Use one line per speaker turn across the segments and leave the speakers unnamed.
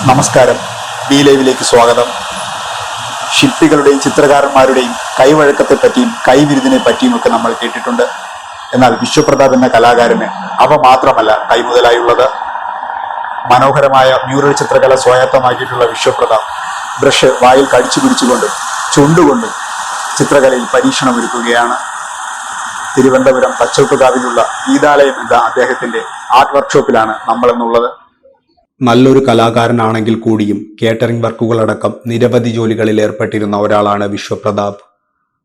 നമസ്കാരം. ബിലൈവിലേക്ക് സ്വാഗതം. ശില്പികളുടെയും ചിത്രകാരന്മാരുടെയും കൈവഴക്കത്തെപ്പറ്റിയും കൈവിരുതിനെ പറ്റിയുമൊക്കെ നമ്മൾ കേട്ടിട്ടുണ്ട്. എന്നാൽ വിശ്വപ്രതാപ് എന്ന കലാകാരന് അവ മാത്രമല്ല കൈമുതലായുള്ളത്. മനോഹരമായ മ്യൂറൽ ചിത്രകല സ്വായത്തമാക്കിയിട്ടുള്ള വിശ്വപ്രതാപ് ബ്രഷ് വായിൽ കടിച്ചു പിടിച്ചുകൊണ്ടും ചുണ്ടുകൊണ്ടും ചിത്രകലയിൽ പരീക്ഷണമൊരുക്കുകയാണ്. തിരുവനന്തപുരം തച്ചോട്ടുകാവിലുള്ള ഗീതാലയം എന്ന അദ്ദേഹത്തിന്റെ ആർട്ട് വർക്ക്ഷോപ്പിലാണ് നമ്മളെന്നുള്ളത്.
നല്ലൊരു കലാകാരനാണെങ്കിൽ കൂടിയും കേറ്ററിംഗ് വർക്കുകളടക്കം നിരവധി ജോലികളിൽ ഏർപ്പെട്ടിരുന്ന ഒരാളാണ് വിശ്വപ്രതാപ്.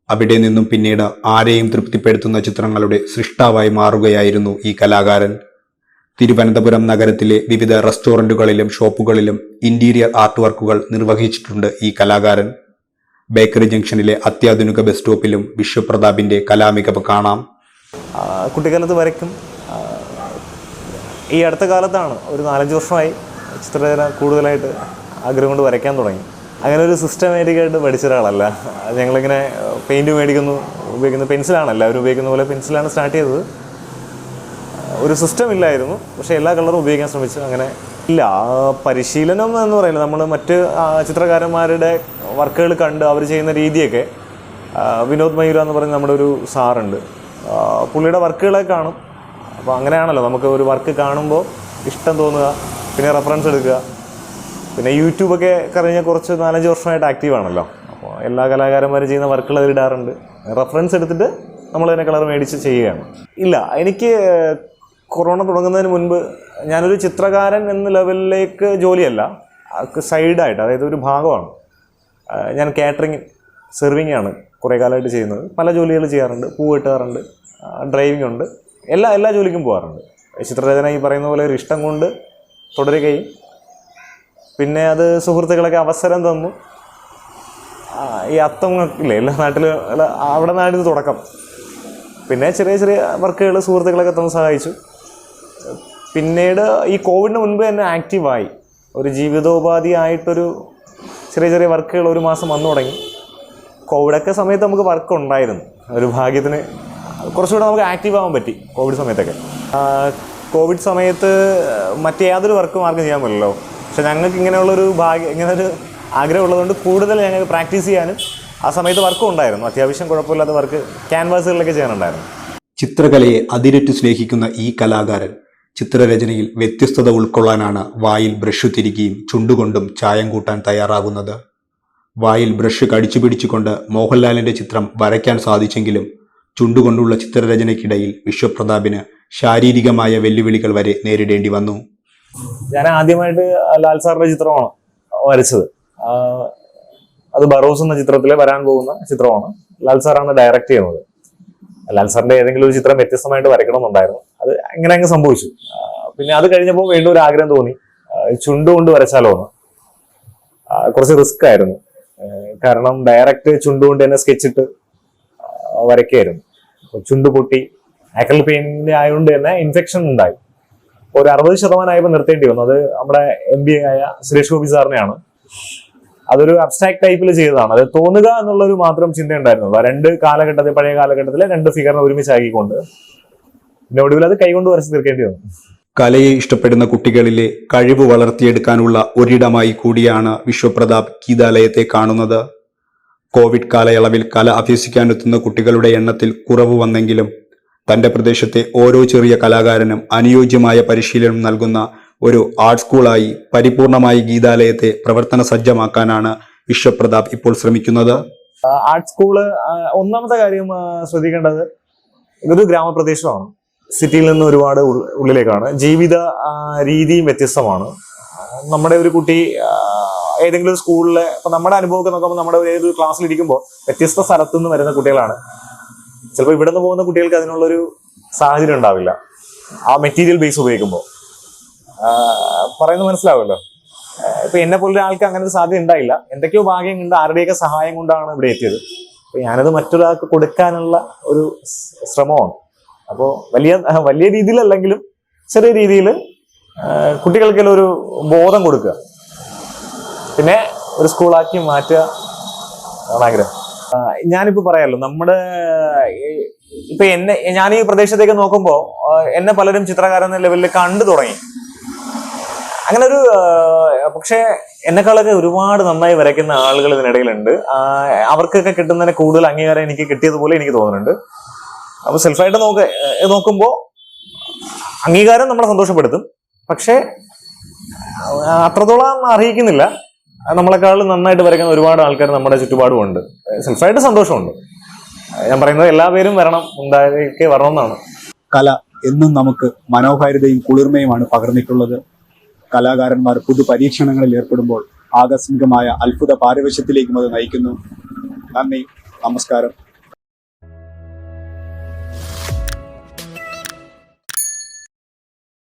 അവിടെ നിന്നും പിന്നീട് ആരെയും തൃപ്തിപ്പെടുത്തുന്ന ചിത്രങ്ങളുടെ സൃഷ്ടാവായി മാറുകയായിരുന്നു ഈ കലാകാരൻ. തിരുവനന്തപുരം നഗരത്തിലെ വിവിധ റെസ്റ്റോറൻറ്റുകളിലും ഷോപ്പുകളിലും ഇന്റീരിയർ ആർട്ട് വർക്കുകൾ നിർവഹിച്ചിട്ടുണ്ട് ഈ കലാകാരൻ. ബേക്കറി ജംഗ്ഷനിലെ അത്യാധുനിക ബസ് സ്റ്റോപ്പിലും വിശ്വപ്രതാപിന്റെ കലാമികവ് കാണാം.
കുട്ടിക്കാലത്ത് വരയ്ക്കും. ഈ അടുത്ത കാലത്താണ് ഒരു 4-5 വർഷമായി ചിത്രരചന കൂടുതലായിട്ട് ആഗ്രഹം കൊണ്ട് വരയ്ക്കാൻ തുടങ്ങി. അങ്ങനെ ഒരു സിസ്റ്റമാറ്റിക്കായിട്ട് പഠിച്ച ഒരാളല്ല. ഞങ്ങളിങ്ങനെ പെയിൻറ്റ് മേടിക്കുന്നു, ഉപയോഗിക്കുന്ന പെൻസിലാണ്, എല്ലാവരും ഉപയോഗിക്കുന്ന പോലെ പെൻസിലാണ് സ്റ്റാർട്ട് ചെയ്തത്. ഒരു സിസ്റ്റം ഇല്ലായിരുന്നു, പക്ഷേ എല്ലാ കളറും ഉപയോഗിക്കാൻ ശ്രമിച്ചു. അങ്ങനെ ഇല്ല, പരിശീലനം എന്ന് പറയുന്നത് നമ്മൾ മറ്റ് ചിത്രകാരന്മാരുടെ വർക്കുകൾ കണ്ട് അവർ ചെയ്യുന്ന രീതിയൊക്കെ, വിനോദ് മയൂര എന്ന് പറയുന്ന നമ്മുടെ ഒരു സാറുണ്ട്, പുള്ളിയുടെ വർക്കുകളെ കാണും. അപ്പോൾ അങ്ങനെയാണല്ലോ നമുക്ക് ഒരു വർക്ക് കാണുമ്പോൾ ഇഷ്ടം തോന്നുക, പിന്നെ റെഫറൻസ് എടുക്കുക. പിന്നെ യൂട്യൂബൊക്കെ കഴിഞ്ഞ കുറച്ച് 4-5 വർഷമായിട്ട് ആക്റ്റീവാണല്ലോ. അപ്പോൾ എല്ലാ കലാകാരന്മാരും ചെയ്യുന്ന വർക്കുകൾ അതിലിടാറുണ്ട്. റെഫറൻസ് എടുത്തിട്ട് നമ്മൾ തന്നെ കളർ മേടിച്ച് ചെയ്യുകയാണ്. ഇല്ല, എനിക്ക് കൊറോണ തുടങ്ങുന്നതിന് മുൻപ് ഞാനൊരു ചിത്രകാരൻ എന്ന ലെവലിലേക്ക് ജോലിയല്ല, സൈഡായിട്ട്, അതായത് ഒരു ഭാഗമാണ്. ഞാൻ കാറ്ററിങ് സെർവിങ് ആണ് കുറേ കാലമായിട്ട് ചെയ്യുന്നത്. പല ജോലികൾ ചെയ്യാറുണ്ട്, പൂ വെട്ടാറുണ്ട്, ഡ്രൈവിംഗ് ഉണ്ട്, എല്ലാ ജോലിക്കും പോകാറുണ്ട്. ചിത്രരചന ഈ പറയുന്ന പോലെ ഒരു ഇഷ്ടം കൊണ്ട് തുടരുകയും പിന്നെ അത് സുഹൃത്തുക്കളൊക്കെ അവസരം തന്നു. ഈ അത്തങ്ങളില്ലേ എല്ലാ നാട്ടിലും, അവിടെ നാട്ടിൽ തുടക്കം. പിന്നെ ചെറിയ ചെറിയ വർക്കുകൾ സുഹൃത്തുക്കളൊക്കെ തന്നു സഹായിച്ചു. പിന്നീട് ഈ കോവിഡിന് മുൻപ് തന്നെ ആക്റ്റീവായി ഒരു ജീവിതോപാധി ആയിട്ടൊരു ചെറിയ ചെറിയ വർക്കുകൾ ഒരു മാസം വന്നു തുടങ്ങി. കോവിഡൊക്കെ സമയത്ത് നമുക്ക് വർക്ക് ഉണ്ടായിരുന്നു. ഒരു ഭാഗ്യത്തിന് കുറച്ചുകൂടെ നമുക്ക് ആക്റ്റീവ് ആവാൻ പറ്റി കോവിഡ് സമയത്തൊക്കെ. കോവിഡ് സമയത്ത് മറ്റേതൊരു വർക്കും ആർക്കും ചെയ്യാൻ പറ്റില്ലല്ലോ. പക്ഷെ ഞങ്ങൾക്ക് ഇങ്ങനെയുള്ളൊരു ഇങ്ങനൊരു ആഗ്രഹം ഉള്ളതുകൊണ്ട് കൂടുതൽ ഞങ്ങൾക്ക് പ്രാക്ടീസ് ചെയ്യാനും ആ സമയത്ത് വർക്കും ഉണ്ടായിരുന്നു. അത്യാവശ്യം കുഴപ്പമില്ലാത്ത വർക്ക് ക്യാൻവാസുകളിലൊക്കെ ചെയ്യാനുണ്ടായിരുന്നു.
ചിത്രകലയെ അതിരറ്റു സ്നേഹിക്കുന്ന ഈ കലാകാരൻ ചിത്രരചനയിൽ വ്യത്യസ്തത ഉൾക്കൊള്ളാനാണ് വായിൽ ബ്രഷ് തിരികെയും ചുണ്ടുകൊണ്ടും ചായം കൂട്ടാൻ തയ്യാറാകുന്നത്. വായിൽ ബ്രഷ് കടിച്ചു പിടിച്ചുകൊണ്ട് മോഹൻലാലിന്റെ ചിത്രം വരയ്ക്കാൻ സാധിച്ചെങ്കിലും ചുണ്ടുകൊണ്ടുള്ള ചിത്രരചനയ്ക്കിടയിൽ വിശ്വപ്രതാപിന് ശാരീരികമായ വെല്ലുവിളികൾ വരെ നേരിടേണ്ടി വന്നു.
ഞാൻ ആദ്യമായിട്ട് ലാൽ സാറിന്റെ ചിത്രമാണ് വരച്ചത്. അത് ബറോസ് എന്ന ചിത്രത്തിലെ വരാൻ പോകുന്ന ചിത്രമാണ്. ലാൽ സാറാണ് ഡയറക്റ്റ് ചെയ്യുന്നത്. ലാൽ സാറിന്റെ ഏതെങ്കിലും ഒരു ചിത്രം വ്യത്യസ്തമായിട്ട് വരയ്ക്കണമെന്നുണ്ടായിരുന്നു. അത് അങ്ങനെ അങ്ങ് സംഭവിച്ചു. പിന്നെ അത് കഴിഞ്ഞപ്പോൾ വീണ്ടും ഒരു ആഗ്രഹം തോന്നി, ചുണ്ടുകൊണ്ട് വരച്ചാലോ എന്ന്. കുറച്ച് റിസ്ക് ആയിരുന്നു, കാരണം ഡയറക്റ്റ് ചുണ്ടുകൊണ്ട് തന്നെ സ്കെച്ചിട്ട് വരയ്ക്കായിരുന്നു. ചുണ്ടു പൊട്ടി, ആക്രിലിക് പെയിന്റിന്റെ ആയതുകൊണ്ട് തന്നെ ഇൻഫെക്ഷൻ ഉണ്ടായി. ഒരു 60% ആയപ്പോൾ നിർത്തേണ്ടി വന്നു. അത് നമ്മുടെ MBA ആയ സുരേഷ് ഗോപി സാറിനെയാണ്. അതൊരു അബ്സ്ട്രാക്ട് ടൈപ്പിൽ ചെയ്തതാണ്. അത് തോന്നുക എന്നുള്ളൊരു മാത്രം ചിന്തയുണ്ടായിരുന്നുള്ളൂ. പഴയ കാലഘട്ടത്തിലെ 2 ഫിഗറിനെ ഒരുമിച്ചാക്കിക്കൊണ്ട് പിന്നെ ഒടുവിൽ അത് കൈകൊണ്ട് വരച്ച് തീർക്കേണ്ടി വന്നു.
കലയെ ഇഷ്ടപ്പെടുന്ന കുട്ടികളിലെ കഴിവ് വളർത്തിയെടുക്കാനുള്ള ഒരിടമായി കൂടിയാണ് വിശ്വപ്രതാപ് ഗീതാലയത്തെ കാണുന്നത്. കോവിഡ് കാലയളവിൽ കല അഭ്യസിക്കാനെത്തുന്ന കുട്ടികളുടെ എണ്ണത്തിൽ കുറവ് വന്നെങ്കിലും തന്റെ പ്രദേശത്തെ ഓരോ ചെറിയ കലാകാരനും അനുയോജ്യമായ പരിശീലനം നൽകുന്ന ഒരു ആർട്ട് സ്കൂളായി പരിപൂർണമായി ഗീതാലയത്തെ പ്രവർത്തന സജ്ജമാക്കാനാണ് വിശ്വപ്രതാപ് ഇപ്പോൾ ശ്രമിക്കുന്നത്.
ആർട്ട് സ്കൂള് ഒന്നാമത്തെ കാര്യം ശ്രദ്ധിക്കേണ്ടത്, ഇതൊരു ഗ്രാമപ്രദേശമാണ്. സിറ്റിയിൽ നിന്ന് ഒരുപാട് ഉള്ളിലേക്കാണ്. ജീവിത രീതിയും വ്യത്യസ്തമാണ്. നമ്മുടെ ഒരു കുട്ടി ഏതെങ്കിലും ഒരു സ്കൂളിലെ, ഇപ്പൊ നമ്മുടെ അനുഭവമൊക്കെ നോക്കുമ്പോൾ നമ്മുടെ ഏതൊരു ക്ലാസ്സിലിരിക്കുമ്പോൾ വ്യത്യസ്ത സ്ഥലത്തു നിന്ന് വരുന്ന കുട്ടികളാണ്. ചിലപ്പോൾ ഇവിടെ നിന്ന് പോകുന്ന കുട്ടികൾക്ക് അതിനുള്ളൊരു സാഹചര്യം ഉണ്ടാവില്ല. ആ മെറ്റീരിയൽ ബേസ് ഉപയോഗിക്കുമ്പോൾ പറയുന്നത് മനസ്സിലാവുമല്ലോ. ഇപ്പൊ എന്നെ പോലൊരു ആൾക്ക് അങ്ങനെ ഒരു സാധ്യത ഉണ്ടായില്ല. എന്തൊക്കെയോ ഭാഗ്യം കൊണ്ട്, ആരുടെയൊക്കെ സഹായം കൊണ്ടാണ് ഇവിടെ എത്തിയത്. അപ്പൊ ഞാനത് മറ്റൊരാൾക്ക് കൊടുക്കാനുള്ള ഒരു ശ്രമമാണ്. അപ്പോൾ വലിയ രീതിയിലല്ലെങ്കിലും ചെറിയ രീതിയിൽ കുട്ടികൾക്കെല്ലാം ഒരു ബോധം കൊടുക്കുക, പിന്നെ ഒരു സ്കൂളാക്കി മാറ്റുക ആണ് ആഗ്രഹം. ഞാനിപ്പോ പറയാമല്ലോ, ഞാൻ ഈ പ്രദേശത്തേക്ക് നോക്കുമ്പോൾ എന്നെ പലരും ചിത്രകാരൻ എന്ന ലെവലിൽ കണ്ടു തുടങ്ങി. അങ്ങനെ ഒരു പക്ഷേ എന്നെക്കാളൊക്കെ ഒരുപാട് നന്നായി വരയ്ക്കുന്ന ആളുകൾ ഇതിനിടയിലുണ്ട്. അവർക്കൊക്കെ കിട്ടുന്നതിന് കൂടുതൽ അംഗീകാരം എനിക്ക് കിട്ടിയതുപോലെ എനിക്ക് തോന്നുന്നുണ്ട്. അപ്പൊ സെൽഫായിട്ട് നോക്കുമ്പോൾ അംഗീകാരം നമ്മളെ സന്തോഷപ്പെടുത്തും, പക്ഷേ അത്രത്തോളം അർഹിക്കുന്നില്ല. നമ്മളെക്കാളും നന്നായിട്ട് വരയ്ക്കുന്ന ഒരുപാട് ആൾക്കാർ നമ്മുടെ ചുറ്റുപാടും ഉണ്ട്. സെൽഫായിട്ട് സന്തോഷമുണ്ട്. ഞാൻ പറയുന്നത് എല്ലാ പേരും വരണം, ഉണ്ടാക്കി വരണം എന്നാണ്.
കല എന്നും നമുക്ക് മനോഹാരിതയും കുളിർമയുമാണ് പകർന്നിട്ടുള്ളത്. കലാകാരന്മാർ പുതു പരീക്ഷണങ്ങളിൽ ഏർപ്പെടുമ്പോൾ ആകസ്മികമായ അത്ഭുത പാരവശ്യത്തിലേക്കും അത് നയിക്കുന്നു. നന്ദി, നമസ്കാരം.